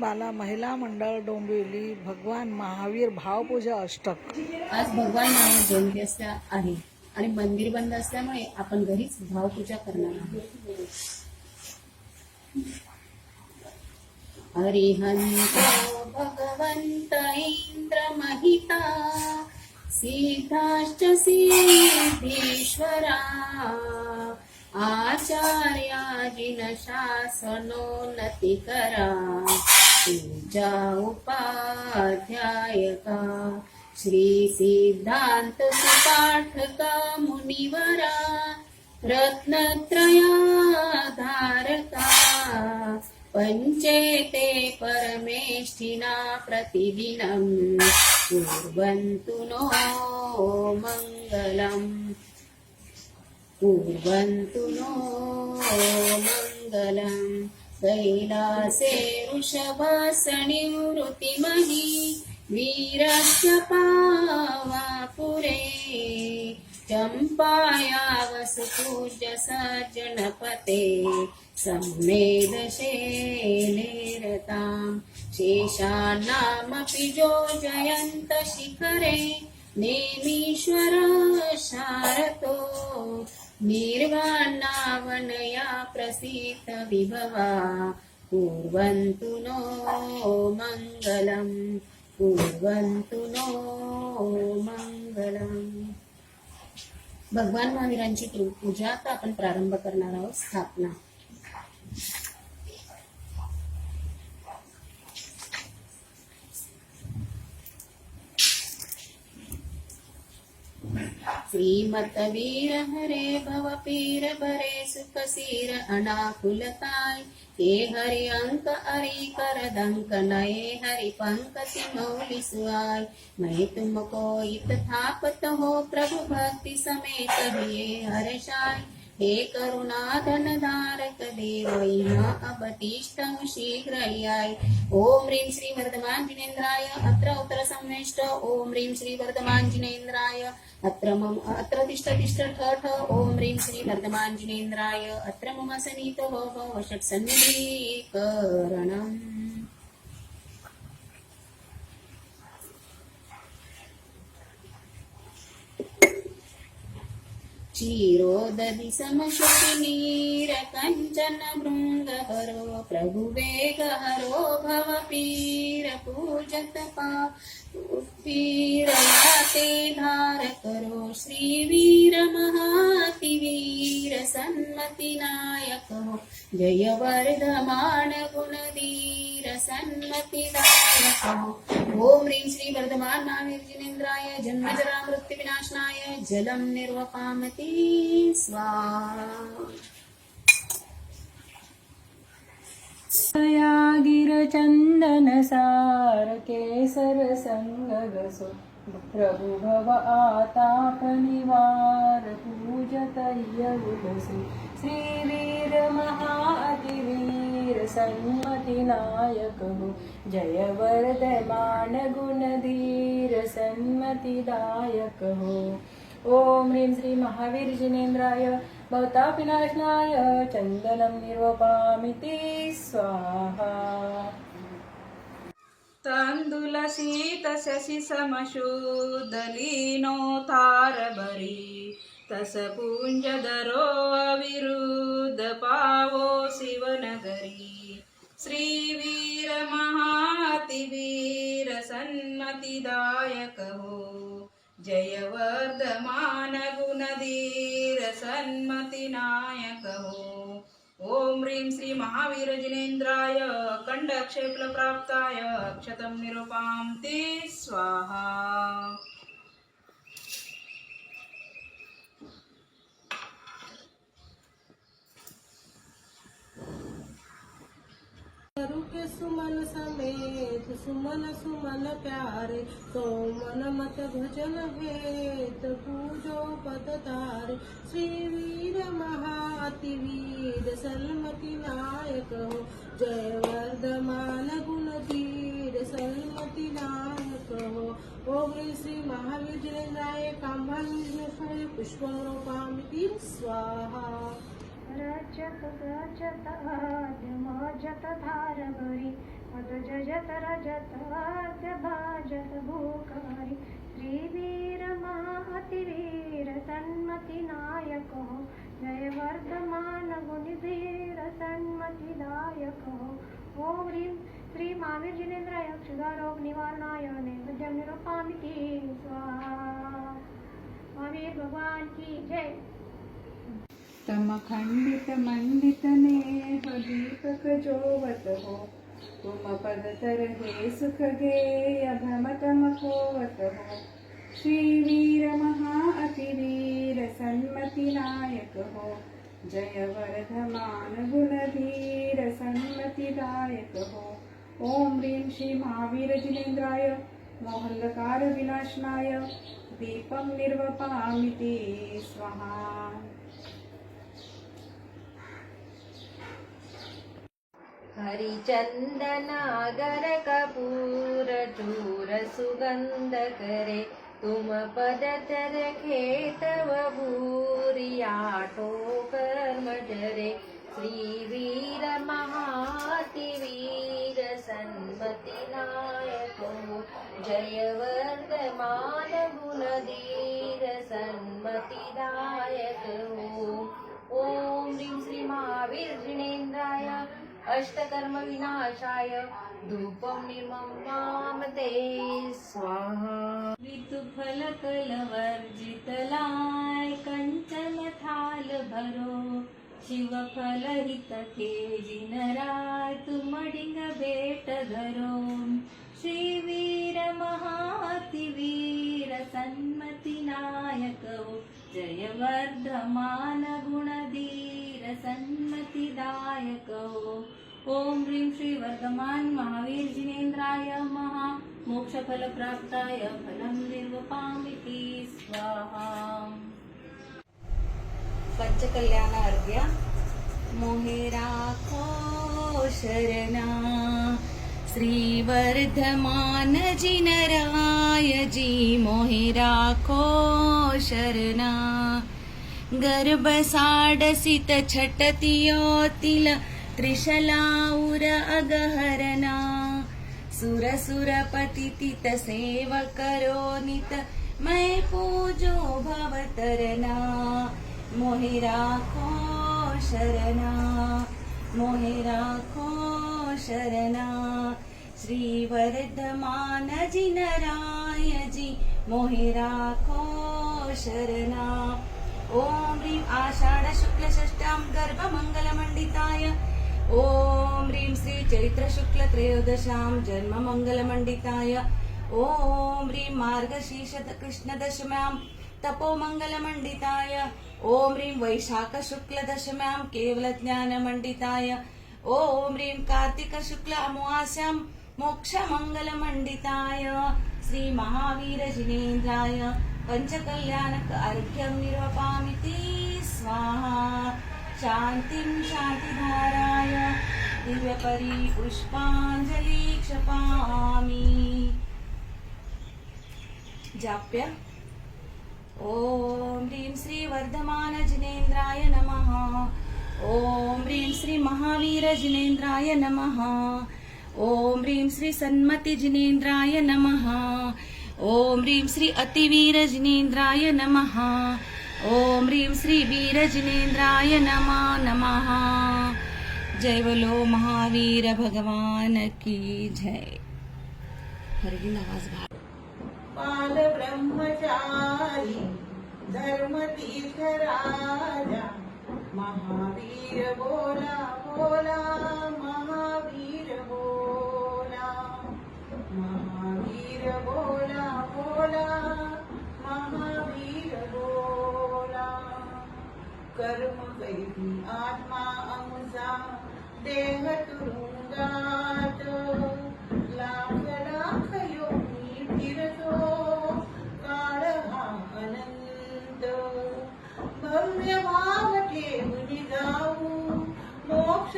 बाला महिला मंडळ डोंबिवली भगवान महावीर भावपूजा अष्टक. आज भगवान महावीर जयंती आहे आणि मंदिर बंद असल्यामुळे आपण घरीच भावपूजा करणार आहोत. अरिहंतो भगवंत इंद्र महिता सिद्धाश्च सिद्धीश्वरा आचार्याजिन शासनोन्नति करा पूजा उपाध्यायका श्री सिद्धांत सुपाठका मुनिवरा रत्नत्रयाधारका पंचेते परमेष्ठिना प्रतिदिनं कुर्वन्तु नो मङ्गलम् कुर्वन्तु नो मङ्गलम् कैलासे वृषभासनिवृत्तिमहि वीरस्य पावापुरे चम्पाया वसुपूज्य सज्जनपते सम्मेदशे निरतां शेषानामपि योजयन्त शिखरे नेमीश्वर शारतो निर्वाणावनया प्रसीत विभवा कुर्वन्तु नो मङ्गलम् कुर्वन्तु नो मङ्गलम्. भगवान महावीरांची पूजा आता आपण प्रारंभ करणार आहोत. स्थापना. श्रीमत वीर हरे भव पीर भरे सुख सीर अनाकुलताय हे हरि अंक अरि कर दंक नये हरि पंकति मौलि सुआय मैं तुमको इत थापत हो प्रभु भक्ति समेत हिये हर्षाय हे करुणा धन धारक देव इमा अबतिष्ठं शीघ्र आय. ओम ह्रीं श्री वर्धमान जिनेन्द्राय अत्र उत्तर संवेष्ट. ओम ह्रीं श्री वर्धमान जिनेन्द्राय अत्र तिष्ठ तिष्ठ ठठ. ओम ह्रीं श्री वर्धमान जिनेन्द्राय अत्र मम सनीत हो वषट् सन्निधीकरणम्. क्षीरोदधि समशुचिनीर कंचन भृंगहरो प्रभु वेगहरो भव पीर पूजत पीरयाते धार करो श्री वीर महाति वीर सन्मति नायक हो जय वर्धमान गुणधीर सन्मति दायक हो. ओम ह्रीं श्री वर्धमान महावीर जिनेन्द्राय जन्म जरा मृत्यु विनाशनाय जलम निर्वपामति स्वाहा. गिर चंदन सार केसर संग गसो प्रभु भव आताप निवार पूजत यवुदसो श्री वीर महाअतिवीर सन्मति नायक हो जय वर्धमान गुणधीर सन्मति दायक हो. ओम ह्रीं श्री महावीर जिनेन्द्राय भवताप विनाशनाय चंदनं निर्वपामिति स्वाहा. तांदूल शीत शशि समशुद्धलीनो थारभरी तस पुंज धरो अविरुद्ध पावो शिवनगरी श्री वीर महातिवीर सन्मतिदायक हो जय वर्धमान गुणधीर सन्मति नायक हो. ओम ह्रीं श्री महावीर जिनेन्द्राय अखंड क्षेत्र प्राप्ताय अक्षतं निरुपामति स्वाहा. के सुमन समेत सुमन सुमन प्यारे सोमन मत भजन हेत पूजो पद तारे श्री वीर महातिवीर सन्मति नायक हो जय वर्धमान गुणधीर सन्मति नायक हो. ओम श्री महावीर जिनेन्द्राय काम्भान्विष्णुषाय पुष्पं रोपामि स्वाहा. रजत गजत आद्य मजत धारभरी मद रजत रजत वाद्य भाजत भूकारी श्रीवीर महाअतिवीर सन्मति नायक हो जय वर्धमान गुणधीर सन्मति दायक हो ओम ह्रीं श्री महावीर जिनेन्द्राय क्षुधारोग निवारणाय नैवेद्यं निरूपयामि स्वाहा। महावीर भगवान की जय। तम खंडित मंडित नेह दीपक जोवत हो तुम पद तर हे सुख गे अभम तम खोवत हो श्रीवीर महाअतिवीर सन्मति नायक हो जय वर्धमान गुणधीर सन्मति दायक हो ओम ह्रीं श्री महावीर जिनेन्द्राय मोहंधकार विनाशनाय दीपं निर्वपामि स्वाहा। हरिचंदनागर कपूर चूर सुगंध करे तुम पद तर खेतव भूरियाठो कर्म जरे श्रीवीर महातिवीर सन्मति नायक हो जय वर्धमान गुणधीर सन्मति दायक हो ओम ह्रीं श्री महावीर जिनेन्द्राय अष्टकर्म विनाशाय धूपं निर्ममामते स्वाहा। ऋतुफल कलवर्जित लाय कंचन थाल भरो शिवफल हित के जिनराय तुम डिंग भेट धरो श्रीवीर महाअतिवीर सन्मति नायक हो जय वर्धमान गुणधीर सन्मति दायक हो ओम ह्रीं श्री वर्धमान महावीर जिनेन्द्राय महा मोक्ष फल प्राप्ताय फलं निर्वपामिति स्वाहा। पंचकल्याण अर्घ्य मोहे राखो शरणा श्री वर्धमान जिनराय जी मोहे राखो शरणा गर्भ साडसित छटतियोतिल त्रिशलाउर अगहरना सुर सुरपतितित सेव करो नित मैं पूजो भवतरना मोहे राखो शरणा मोहे राखो शरणा श्री वर्धमान जिनराय जी मोहे राखो शरणा ओम ह्रीं आषाढ़ शुक्ल षष्ठां गर्भ मंगल मंडिताय ओम ह्रीं श्री चैत्र शुक्ल त्रयोदशां जन्म मंगल मंडिताय ओम ह्रीं मार्गशीर्ष कृष्ण दशम्यां तपो मंगल मंडिताय ओम ह्रीं वैशाख शुक्ल दशम्यां केवल ज्ञान मंडिताय ओम ह्रीं कार्तिक शुक्ल अमावास्यां मोक्ष मंगल मंडिताय श्री महावीर जिनेन्द्राय पंचकल्याणक अर्घ्यं निर्वपामि स्वाहा। शांतिं शांतिधाराय दिव्यपरि पुष्पांजलि क्षपामि। जाप्य ओम ह्रीं श्री वर्धमान जिनेन्द्राय नमः ओम ह्रीं श्री महावीर जिनेन्द्राय नमः ओम ह्रीं श्री सन्मति जिनेन्द्राय नमः ओम ह्रीं श्री अतिवीर जिनेन्द्राय नमः ओम ह्रीं श्री वीर जिनेन्द्राय नमः। जय बोलो महावीर भगवान की जय। हरि आवाज बाल ब्रह्मचारी धर्म तीर्थ राजा महावीर बोला बोला महावीर बोला महावीर बोला बोला महावीर बोला कर्म कैदी आत्मा अमुसा देह तुरुंगात लाख लाख योगी फिरतो काळ हा अनंत भव्य भाव ठेवून जाऊ मोक्ष